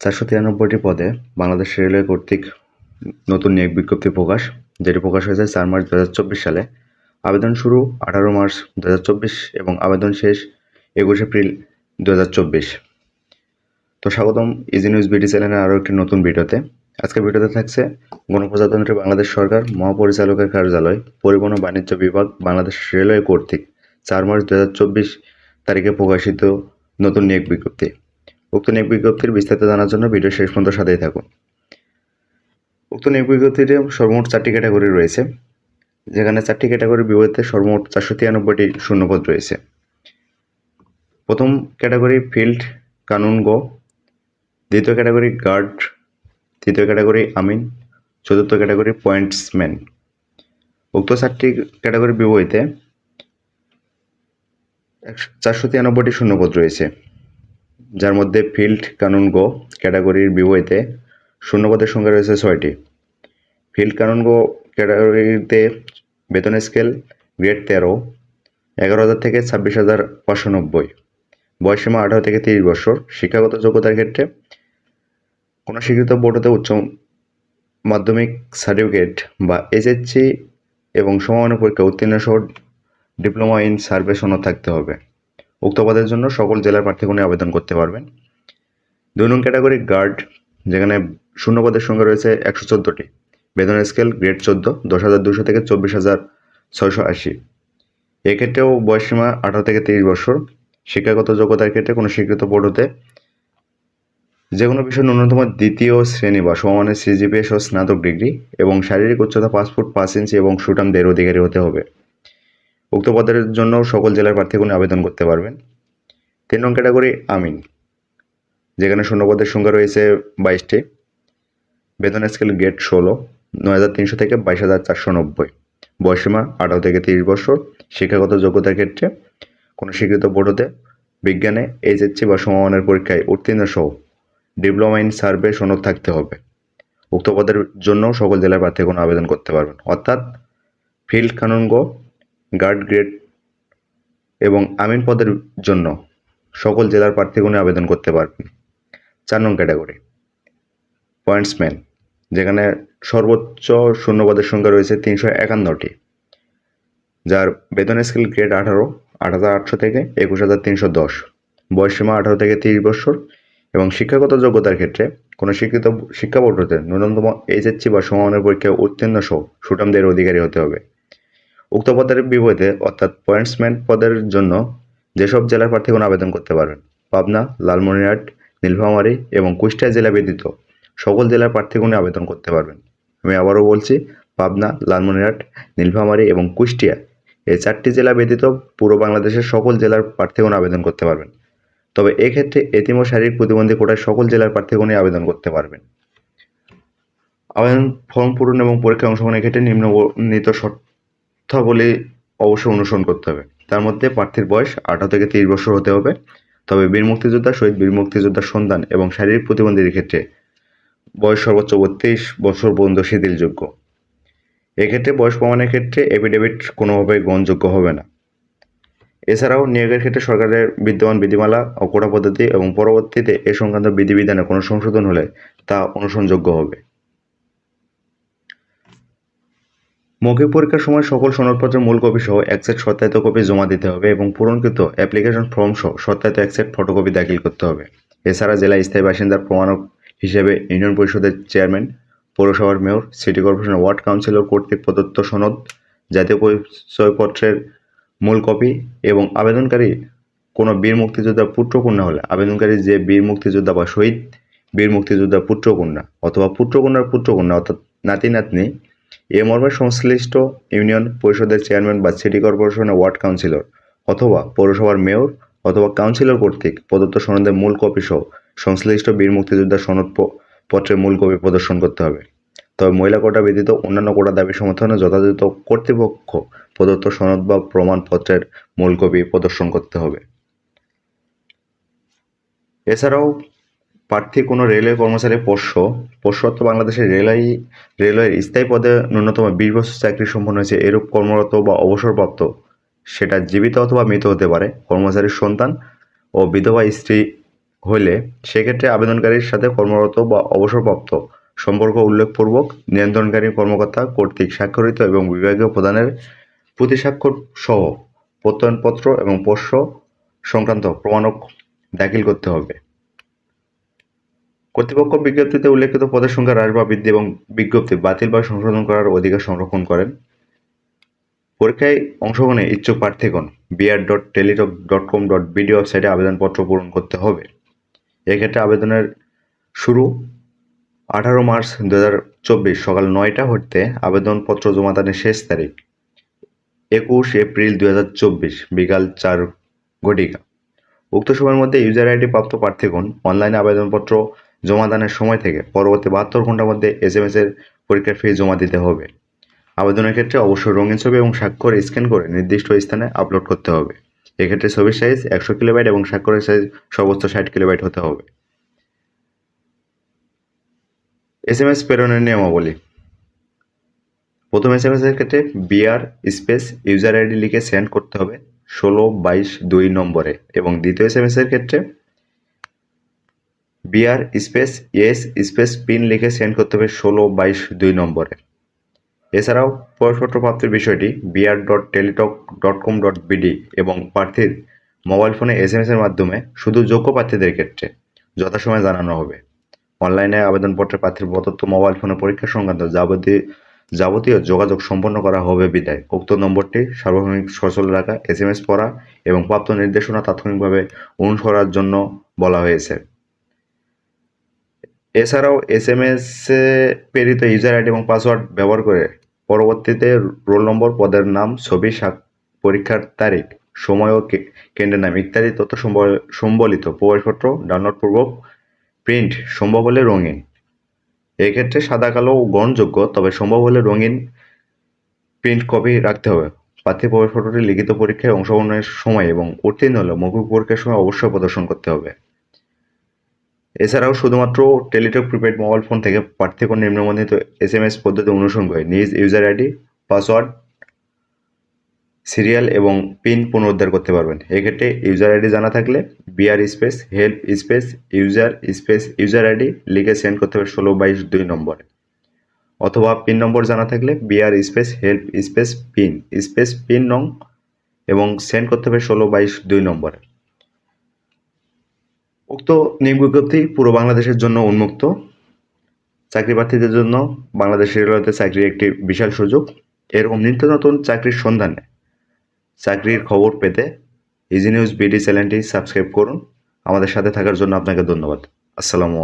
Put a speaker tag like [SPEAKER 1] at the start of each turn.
[SPEAKER 1] 493টি পদে বাংলাদেশ রেলওয়ে কর্তৃক নতুন নিয়োগ বিজ্ঞপ্তি প্রকাশ, যেটি প্রকাশ হয়েছে 4 মার্চ 2024 সালে। আবেদন শুরু 18 মার্চ 2024 এবং আবেদন শেষ 21 এপ্রিল 2024। তো স্বাগতম ইজি নিউজ বিডি চ্যানেলের আরও একটি নতুন ভিডিওতে। আজকের ভিডিওতে থাকছে গণপ্রজাতন্ত্রী বাংলাদেশ সরকার মহাপরিচালকের কার্যালয়, পরিবহন ও বাণিজ্য বিভাগ, বাংলাদেশ রেলওয়ে কর্তৃক 4 মার্চ 2024 তারিখে প্রকাশিত নতুন নিয়োগ বিজ্ঞপ্তি। উক্ত নিয়োগ বিজ্ঞপ্তির বিস্তারিত জানার জন্য ভিডিও শেষ পর্যন্ত সাথেই থাকুন। উক্ত নিয়োগ বিজ্ঞপ্তিতে সর্বমোট 4টি ক্যাটাগরি রয়েছে, যেখানে 4টি ক্যাটাগরির বিপরীতে সর্বমোট 493টি শূন্যপদ রয়েছে। প্রথম ক্যাটাগরি ফিল্ড কানুন গো, দ্বিতীয় ক্যাটাগরি গার্ড, তৃতীয় ক্যাটাগরি আমিন, চতুর্থ ক্যাটাগরি পয়েন্টসম্যান। উক্ত 4টি ক্যাটাগরির বিপরীতে 493টি শূন্যপদ রয়েছে, যার মধ্যে ফিল্ড কানুন গো ক্যাটাগরির বিপরীতে শূন্যপদের সংখ্যা রয়েছে 6টি। ফিল্ড কানুন গো ক্যাটাগরিতে বেতন স্কেল গ্রেড 13, 11,000 থেকে 26,590, বয়সসীমা 18 থেকে 30 বছর। শিক্ষাগত যোগ্যতার ক্ষেত্রে কোনো স্বীকৃত বোর্ড হতে উচ্চ মাধ্যমিক সার্টিফিকেট বা এইচএসসি এবং সমমানের পরীক্ষা উত্তীর্ণ সহ ডিপ্লোমা ইন সার্ভে সনদ থাকতে হবে। উক্ত পদের জন্য সকল জেলার প্রার্থীগণই আবেদন করতে পারবেন। 2 নং ক্যাটাগরি গার্ড, যেখানে শূন্যপদের সংখ্যা রয়েছে 114টি। বেতন স্কেল গ্রেড 14, 10,200 থেকে 24,680। এক্ষেত্রেও বয়সসীমা 18 থেকে 30 বছর। শিক্ষাগত যোগ্যতার ক্ষেত্রে কোনো স্বীকৃত বোর্ড হতে যে কোনো বিষয়ে ন্যূনতম দ্বিতীয় শ্রেণী বা সমমানের সিজিপিএ সহ স্নাতক ডিগ্রি এবং শারীরিক উচ্চতা 5 ফুট 5 ইঞ্চি এবং সুঠাম দেহের অধিকারী হতে হবে। উক্ত পদের জন্য সকল জেলার প্রার্থীগণ আবেদন করতে পারবেন। 3 নং ক্যাটাগরি আমিন, যেখানে শূন্যপদের সংখ্যা রয়েছে 22টি। বেতন স্কেল গ্রেড 16, 9,300 থেকে 22,490, বয়সসীমা 18 থেকে 30 বছর। শিক্ষাগত যোগ্যতার ক্ষেত্রে কোনো স্বীকৃত বোর্ড হতে বিজ্ঞানে এইচএসসি বা সমমানের পরীক্ষায় উত্তীর্ণ সহ ডিপ্লোমা ইন সার্ভে সনদ থাকতে হবে। উক্ত পদের জন্য সকল জেলার প্রার্থীগণ আবেদন করতে পারবেন, অর্থাৎ ফিল্ড কানুন গো, গার্ড গ্রেড এবং আমিন পদের জন্য সকল জেলার প্রার্থীগণ আবেদন করতে পারবেন। 4 নং ক্যাটাগরি পয়েন্টসম্যান, যেখানে সর্বোচ্চ শূন্যপদের সংখ্যা রয়েছে 351টি, যার বেতন স্কেল গ্রেড 18, 8,800 থেকে 21,310, বয়সসীমা 18 থেকে 30 বছর এবং শিক্ষাগত যোগ্যতার ক্ষেত্রে কোনো স্বীকৃত শিক্ষা বোর্ড হতে ন্যূনতম এইচএসসি বা সমমানের পরীক্ষায় উত্তীর্ণ সহ সুঠামদের অধিকারী হতে হবে। উক্ত পদের বিপরীতে অর্থাৎ পয়েন্টসম্যান পদের জন্য যেসব জেলার প্রার্থীগণ আবেদন করতে পারবেন: পাবনা, লালমনিরহাট, নীলফামারী এবং কুষ্টিয়া জেলা ব্যতীত সকল জেলার প্রার্থীগণই আবেদন করতে পারবেন। আমি আবারও বলছি, পাবনা, লালমনিরহাট, নীলফামারী এবং কুষ্টিয়া এই 4টি জেলা ব্যতীত পুরো বাংলাদেশের সকল জেলার প্রার্থীগণ আবেদন করতে পারবেন। তবে এক্ষেত্রে এতিম ও শারীরিক প্রতিবন্ধী কোটায় সকল জেলার প্রার্থীগণই আবেদন করতে পারবেন। আবেদন ফর্ম পূরণ এবং পরীক্ষায় অংশগ্রহণের ক্ষেত্রে নিম্নবর্ণিত শর্তাবলী অবশ্যই অনুসরণ করতে হবে। তার মধ্যে প্রার্থীর বয়স 18 থেকে 30 বছর হতে হবে। তবে বীর মুক্তিযোদ্ধা, শহীদ বীর মুক্তিযোদ্ধার সন্তান এবং শারীরিক প্রতিবন্ধীদের ক্ষেত্রে বয়স সর্বোচ্চ 32 বছর পর্যন্ত শিথিলযোগ্য। এক্ষেত্রে বয়স প্রমাণের ক্ষেত্রে এফিডেভিট কোনোভাবে গ্রহণযোগ্য হবে না। এছাড়াও নিয়োগের ক্ষেত্রে সরকারের বিদ্যমান বিধিমালা ও কোটা পদ্ধতি এবং পরবর্তীতে এ সংক্রান্ত বিধিবিধানে কোনো সংশোধন হলে তা অনুসরণযোগ্য হবে। মৌখিক পরীক্ষার সময় সকল সনদপত্রের মূল কপি সহ এক সেট সত্যায়িত কপি জমা দিতে হবে এবং পূরণকৃত অ্যাপ্লিকেশন ফর্ম সহ সত্যায়িত এক সেট ফটোকপি দাখিল করতে হবে। এছাড়া জেলায় স্থায়ী বাসিন্দার প্রমাণক হিসেবে ইউনিয়ন পরিষদের চেয়ারম্যান, পৌরসভার মেয়র, সিটি কর্পোরেশনের ওয়ার্ড কাউন্সিলর কর্তৃক প্রদত্ত সনদ, জাতীয় পরিচয়পত্রের মূল কপি এবং আবেদনকারী কোনো বীর মুক্তিযোদ্ধার পুত্রকন্যা হলে আবেদনকারী যে বীর মুক্তিযোদ্ধা বা শহীদ বীর মুক্তিযোদ্ধার পুত্রকন্যা অথবা পুত্রকন্যার পুত্রকন্যা অর্থাৎ নাতি নাতনি এ মর্মে সংশ্লিষ্ট ইউনিয়ন পরিষদের চেয়ারম্যান বা সিটি কর্পোরেশনের ওয়ার্ড কাউন্সিলর অথবা পৌরসভার মেয়র অথবা কাউন্সিলর কর্তৃক প্রদত্ত সনদের মূল কপি সহ সংশ্লিষ্ট বীর মুক্তিযোদ্ধার সনদ পত্রের মূল কপি প্রদর্শন করতে হবে। তবে মহিলা কোটা ব্যতীত অন্যান্য কোটা দাবি সমর্থনে যথাযথ কর্তৃপক্ষ প্রদত্ত সনদ বা প্রমাণপত্রের মূল কপি প্রদর্শন করতে হবে। এছাড়াও প্রার্থী কোনো রেলওয়ে কর্মচারী পোষ্যত্ব বাংলাদেশের রেলওয়ের স্থায়ী পদে ন্যূনতম 20 বছর চাকরি সম্পন্ন হয়েছে এরূপ কর্মরত বা অবসরপ্রাপ্ত, সেটা জীবিত অথবা মৃত হতে পারে, কর্মচারীর সন্তান ও বিধবা স্ত্রী হলে সেক্ষেত্রে আবেদনকারীর সাথে কর্মরত বা অবসরপ্রাপ্ত সম্পর্ক উল্লেখপূর্বক নিয়ন্ত্রণকারী কর্মকর্তা কর্তৃক স্বাক্ষরিত এবং বিভাগীয় প্রধানের প্রতি স্বাক্ষর সহ প্রত্যয়নপত্র এবং পোষ্য সংক্রান্ত প্রমাণক দাখিল করতে হবে। কর্তৃপক্ষ বিজ্ঞপ্তিতে উল্লেখিত পদের সংখ্যা হ্রাস বা বৃদ্ধি এবং বিজ্ঞপ্তি বাতিল বা সংশোধন করার অধিকার সংরক্ষণ করেন। পরীক্ষায় অংশগ্রহণে ইচ্ছুক প্রার্থীগণ br.teletalk.com.bd ওয়েবসাইটে আবেদনপত্র পূরণ করতে হবে। এক্ষেত্রে আবেদনের শুরু 18 মার্চ 2024 সকাল 9টা হতে আবেদনপত্র জমাদানের শেষ তারিখ 21 এপ্রিল 2024 বিকাল 4 ঘটিকা। উক্ত সময়ের মধ্যে ইউজার আইডি প্রাপ্ত প্রার্থীগণ অনলাইনে আবেদনপত্র জমাদানের সময় থেকে পরবর্তী 72 ঘন্টার মধ্যে SMS এর পরীক্ষার ফি জমা দিতে হবে। আবেদনের ক্ষেত্রে অবশ্যই রঙিন ছবি এবং স্বাক্ষর স্ক্যান করে নির্দিষ্ট স্থানে আপলোড করতে হবে। এক্ষেত্রে ছবির সাইজ 100 কিলোবাইট এবং স্বাক্ষরের সাইজ সর্বোচ্চ 60 কিলোবাইট হতে হবে। SMS প্রেরণের নিয়মাবলী। প্রথম SMS এর ক্ষেত্রে BR স্পেস ইউজার আইডি লিখে সেন্ড করতে হবে 1622 নম্বরে এবং দ্বিতীয় SMS এর ক্ষেত্রে BR space S space pin লিখে সেন্ড করতে হবে 1622 নম্বরে। এছাড়াও প্রবেশপত্র প্রাপ্তির বিষয়টি br.teletalk.com.bd এবং প্রার্থীর মোবাইল ফোনে SMS এর মাধ্যমে শুধু যোগ্য প্রার্থীদের ক্ষেত্রে যথাসময়ে জানানো হবে। অনলাইনে আবেদনপত্রে প্রার্থীর প্রদত্ত মোবাইল ফোনে পরীক্ষা সংক্রান্ত যাবতীয় যোগাযোগ সম্পন্ন করা হবে বিধায় উক্ত নম্বরটি সার্বক্ষণিক সচল রাখা, SMS পড়া এবং প্রাপ্ত নির্দেশনা তাৎক্ষণিকভাবে অনুসরণের জন্য বলা হয়েছে। এছাড়াও SMS এ প্রেরিত ইউজার আইডি এবং পাসওয়ার্ড ব্যবহার করে পরবর্তীতে রোল নম্বর, পদের নাম, ছবি, পরীক্ষার তারিখ, সময় ও কেন্দ্রের নাম ইত্যাদি তথ্য সম্বলিত প্রবেশপত্র ডাউনলোডপূর্বক প্রিন্ট সম্ভব হলে রঙিন, এক্ষেত্রে সাদা কালো গ্রহণযোগ্য, তবে সম্ভব হলে রঙিন প্রিন্ট কপি রাখতে হবে। প্রার্থী প্রবেশপত্রটি লিখিত পরীক্ষায় অংশগ্রহণের সময় এবং উত্তীর্ণ হলে মৌখিক পরীক্ষার সময় অবশ্যই প্রদর্শন করতে হবে। এছাড়াও শুধুমাত্র টেলিটক প্রিপেড মোবাইল ফোন থেকে প্রার্থীগণ নিম্নবর্ণিত SMS পদ্ধতি অনুসরণ করে নিজ ইউজার আইডি, পাসওয়ার্ড, সিরিয়াল এবং পিন পুনরুদ্ধার করতে পারবেন। এক্ষেত্রে ইউজার আইডি জানা থাকলে BR space help space user ID লিখে সেন্ড করতে হবে 1622 নম্বরে, অথবা পিন নম্বর জানা থাকলে BR space help space pin নং এবং সেন্ড করতে হবে 1622 নম্বরে। উক্ত নিয়োগ বিজ্ঞপ্তি পুরো বাংলাদেশের জন্য উন্মুক্ত। চাকরি প্রার্থীদের জন্য বাংলাদেশ রেলওয়েতে চাকরির একটি বিশাল সুযোগ। এরকম নিত্য নতুন চাকরির সন্ধানে চাকরির খবর পেতে ইজি নিউজ BD চ্যানেলটি সাবস্ক্রাইব করুন। আমাদের সাথে থাকার জন্য আপনাকে ধন্যবাদ। আসসালামু আলাইকুম।